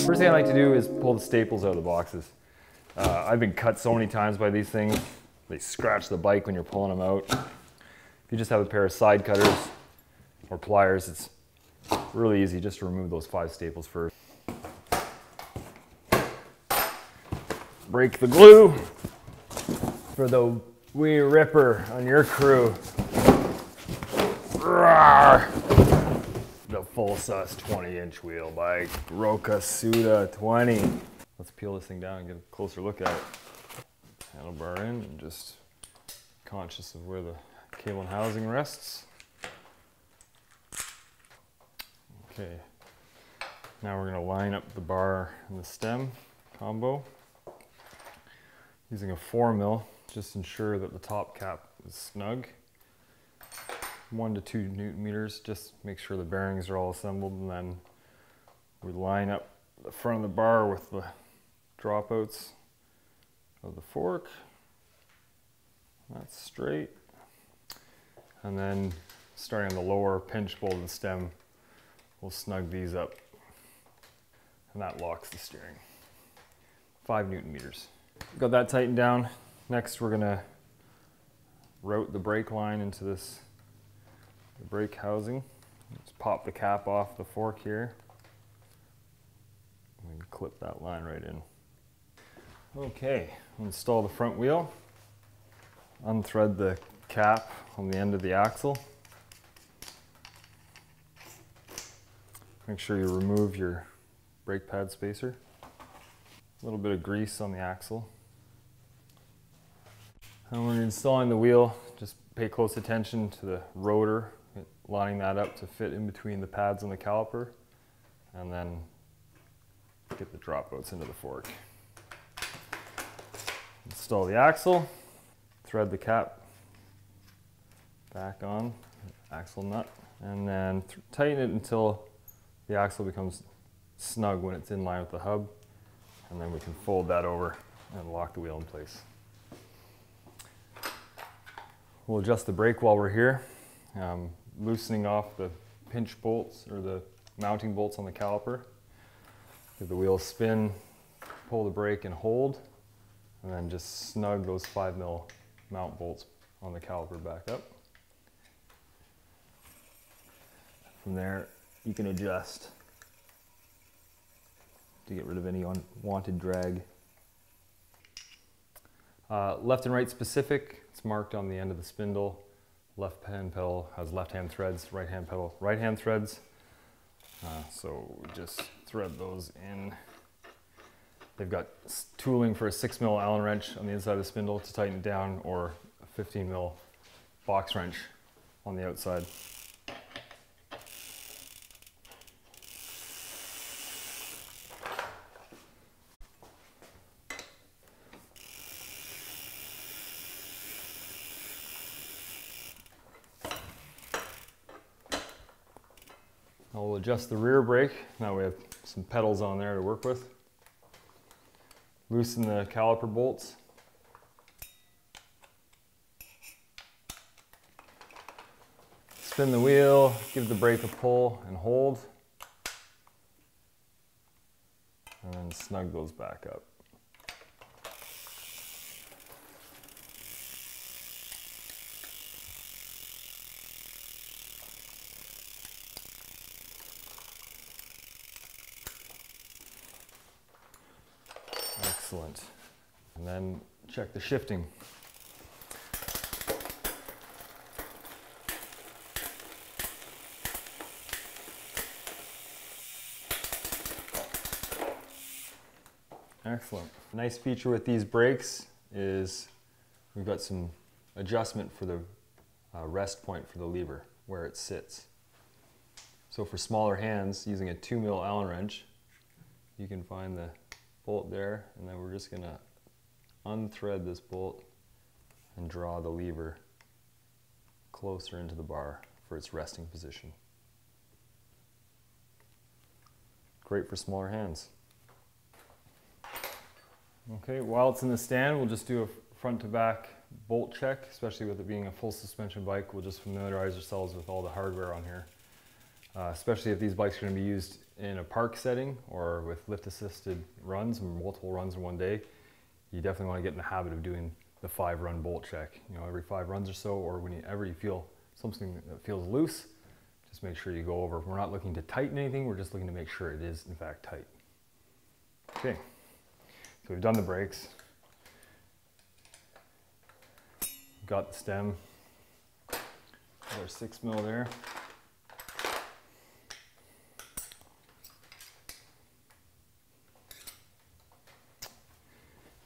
First thing I like to do is pull the staples out of the boxes. I've been cut so many times by these things. They scratch the bike when you're pulling them out. If you just have a pair of side cutters or pliers, it's really easy just to remove those 5 staples first. Break the glue for the wee ripper on your crew. Rawr. The full sus 20-inch wheel bike, Rokkusuta 20. Let's peel this thing down and get a closer look at it. Handlebar in and just conscious of where the cable and housing rests. Okay, now we're going to line up the bar and the stem combo. Using a 4mm, just ensure that the top cap is snug. 1 to 2 Newton meters, just make sure the bearings are all assembled, and then we line up the front of the bar with the dropouts of the fork. That's straight. And then starting on the lower pinch bolt of the stem, we'll snug these up, and that locks the steering. 5 Newton meters. Got that tightened down. Next we're gonna route the brake line into the brake housing. Just pop the cap off the fork here. And clip that line right in. Okay, install the front wheel. Unthread the cap on the end of the axle. Make sure you remove your brake pad spacer. A little bit of grease on the axle. And when you're installing the wheel, just pay close attention to the rotor, lining that up to fit in between the pads on the caliper, and then get the dropouts into the fork. Install the axle, thread the cap back on, axle nut, and then tighten it until the axle becomes snug when it's in line with the hub, and then we can fold that over and lock the wheel in place. We'll adjust the brake while we're here, loosening off the pinch bolts or the mounting bolts on the caliper. Give the wheel a spin, pull the brake and hold, and then just snug those 5mm mount bolts on the caliper back up. From there, you can adjust to get rid of any unwanted drag. Left and right specific, it's marked on the end of the spindle. Left hand pedal has left-hand threads, right-hand pedal, right-hand threads. So we just thread those in. They've got tooling for a 6mm Allen wrench on the inside of the spindle to tighten it down, or a 15mm box wrench on the outside. I'll adjust the rear brake. Now we have some pedals on there to work with. Loosen the caliper bolts. Spin the wheel, give the brake a pull and hold. And then snug those back up. Excellent. And then check the shifting. Excellent. Nice feature with these brakes is we've got some adjustment for the rest point for the lever, where it sits. So for smaller hands, using a 2mm Allen wrench, you can find the bolt there, and then we're just going to unthread this bolt and draw the lever closer into the bar for its resting position. Great for smaller hands. Okay, while it's in the stand, we'll just do a front to back bolt check, especially with it being a full suspension bike. We'll just familiarize ourselves with all the hardware on here. Especially if these bikes are going to be used in a park setting or with lift assisted runs, multiple runs in one day, you definitely want to get in the habit of doing the 5-run bolt check. You know, every 5 runs or so, or whenever you feel something that feels loose, just make sure you go over. We're not looking to tighten anything, we're just looking to make sure it is in fact tight. Okay, so we've done the brakes. Got the stem, our 6mm there.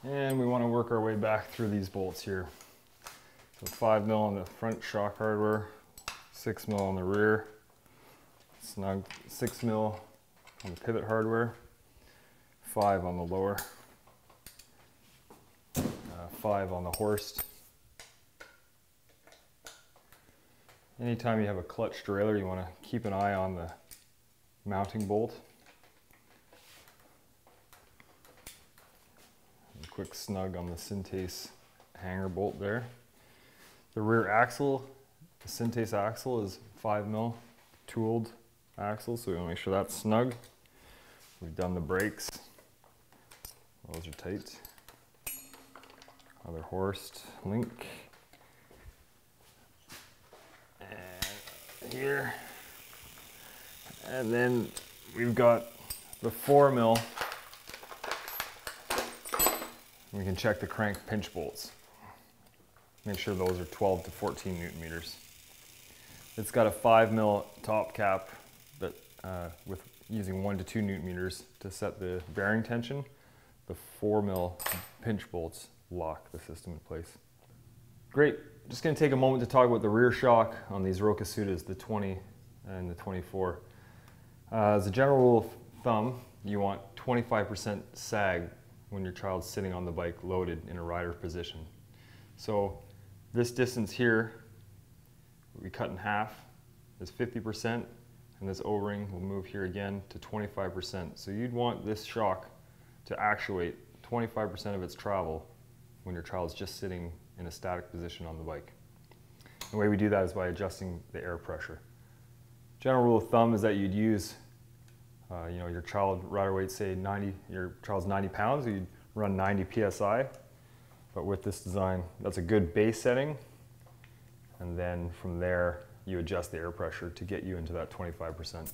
And we want to work our way back through these bolts here. So 5mm on the front shock hardware, 6mm on the rear, snug 6mm on the pivot hardware, 5 on the lower, 5 on the horse. Anytime you have a clutch derailleur, you want to keep an eye on the mounting bolt. A quick snug on the Syntace hanger bolt there. The rear axle, the Syntace axle is 5mm tooled axle, so we want to make sure that's snug. We've done the brakes. Those are tight. Other horsed link. And here. And then we've got the 4mm. We can check the crank pinch bolts. Make sure those are 12 to 14 Newton meters. It's got a 5mm top cap, but with using 1 to 2 Newton meters to set the bearing tension. The 4mm pinch bolts lock the system in place. Great. Just going to take a moment to talk about the rear shock on these Rokkusutas, the 20 and the 24. As a general rule of thumb, you want 25% sag when your child's sitting on the bike loaded in a rider position. So this distance here, we cut in half, is 50%, and this O-ring will move here again to 25%. So you'd want this shock to actuate 25% of its travel when your child's just sitting in a static position on the bike. The way we do that is by adjusting the air pressure. General rule of thumb is that you'd use you know, your child rider weight, say your child's 90 pounds, you'd run 90 PSI. But with this design, that's a good base setting. And then from there, you adjust the air pressure to get you into that 25%.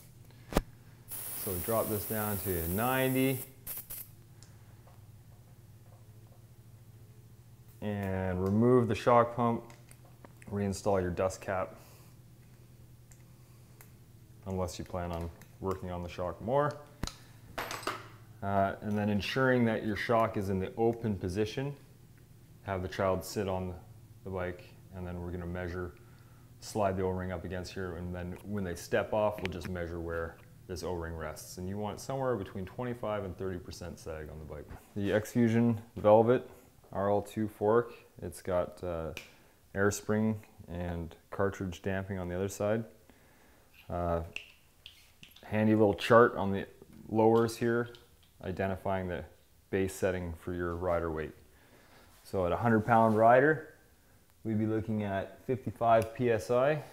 So drop this down to 90. And remove the shock pump, reinstall your dust cap, unless you plan on working on the shock more. And then ensuring that your shock is in the open position. Have the child sit on the bike, and then we're going to measure, slide the O-ring up against here, and then when they step off, we'll just measure where this O-ring rests. And you want somewhere between 25 and 30% sag on the bike. The X-Fusion Velvet RL2 fork, it's got air spring and cartridge damping on the other side. Handy little chart on the lowers here, identifying the base setting for your rider weight. So at a 100-pound rider, we'd be looking at 55 PSI.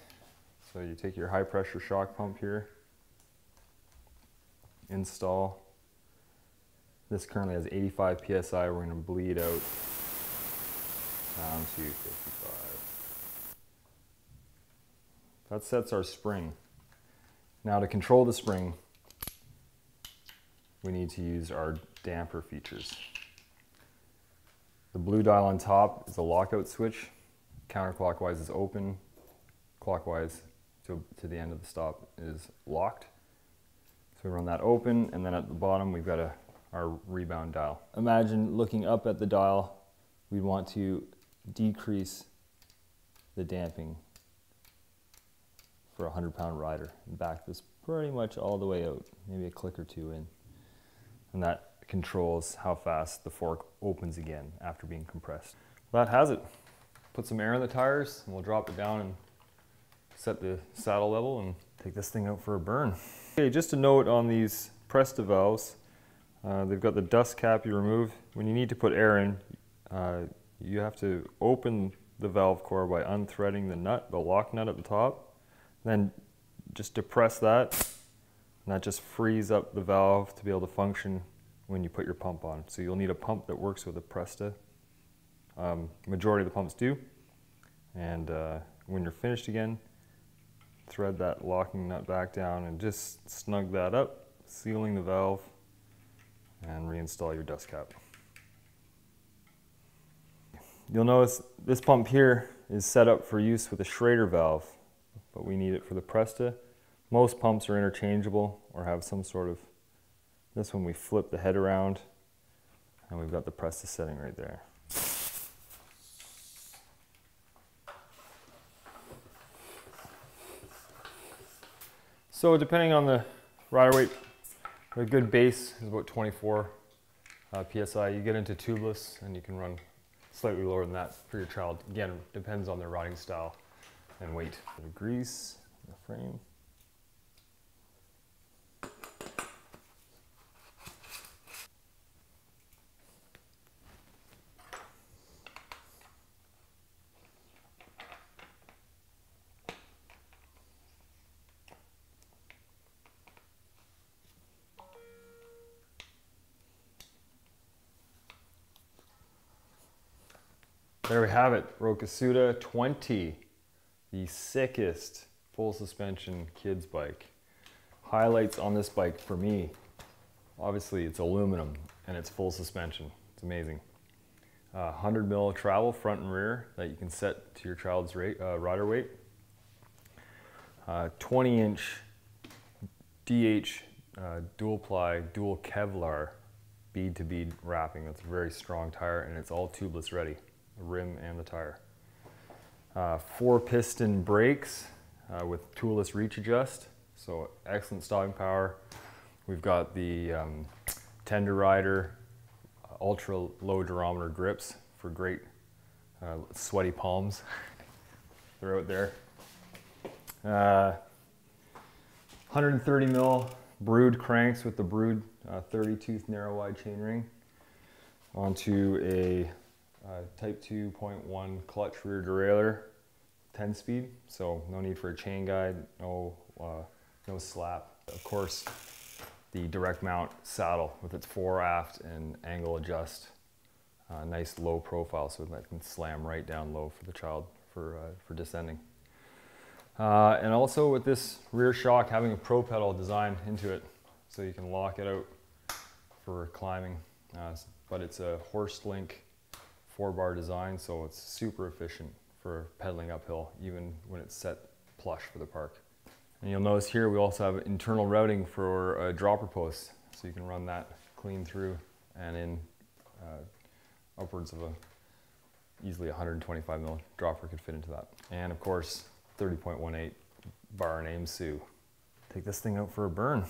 So you take your high pressure shock pump here, install. This currently has 85 PSI. We're going to bleed out down to 55. That sets our spring. Now to control the spring, we need to use our damper features. The blue dial on top is a lockout switch. Counterclockwise is open. Clockwise to the end of the stop is locked. So we run that open, and then at the bottom we've got our rebound dial. Imagine looking up at the dial, we'd want to decrease the damping for a 100-pound rider and back this pretty much all the way out, maybe a click or two in. And that controls how fast the fork opens again after being compressed. Well, that has it. Put some air in the tires and we'll drop it down and set the saddle level and take this thing out for a burn. Okay, just a note on these Presta valves. They've got the dust cap you remove. When you need to put air in, you have to open the valve core by unthreading the nut, the lock nut at the top, then just depress that, and that just frees up the valve to be able to function when you put your pump on. So you'll need a pump that works with a Rokkusta. Majority of the pumps do. And when you're finished again, thread that locking nut back down and just snug that up, sealing the valve, and reinstall your dust cap. You'll notice this pump here is set up for use with a Schrader valve, but we need it for the Rokkusta. Most pumps are interchangeable or have some sort of, this one we flip the head around and we've got the Rokkusta setting right there. So depending on the rider weight, a good base is about 24 PSI. You get into tubeless and you can run slightly lower than that for your child. Again, depends on their riding style and weight. A bit of grease in the frame. There we have it, Rokkusuta 20, the sickest full suspension kids bike. Highlights on this bike for me, obviously it's aluminum and it's full suspension, it's amazing. 100 mil travel front and rear that you can set to your child's rider weight. 20 inch DH dual ply, dual Kevlar bead to bead wrapping. That's a very strong tire and it's all tubeless ready. The rim and the tire. 4 piston brakes with toolless reach adjust, so excellent stopping power. We've got the Tender Rider ultra low durometer grips for great sweaty palms. They're out there. 130 mil Brood cranks with the Brood 30 tooth narrow wide chainring onto a Type 2.1 clutch rear derailleur, 10 speed, so no need for a chain guide, no slap. Of course, the direct mount saddle with its fore, aft, and angle adjust. Nice low profile so that can slam right down low for the child for descending. And also with this rear shock, having a pro pedal designed into it so you can lock it out for climbing. But it's a horse link 4-bar design, so it's super efficient for pedaling uphill, even when it's set plush for the park. And you'll notice here we also have internal routing for dropper posts, so you can run that clean through and in upwards of easily 125 mil dropper could fit into that. And of course, 30.18 bar and aim Sue. Take this thing out for a burn.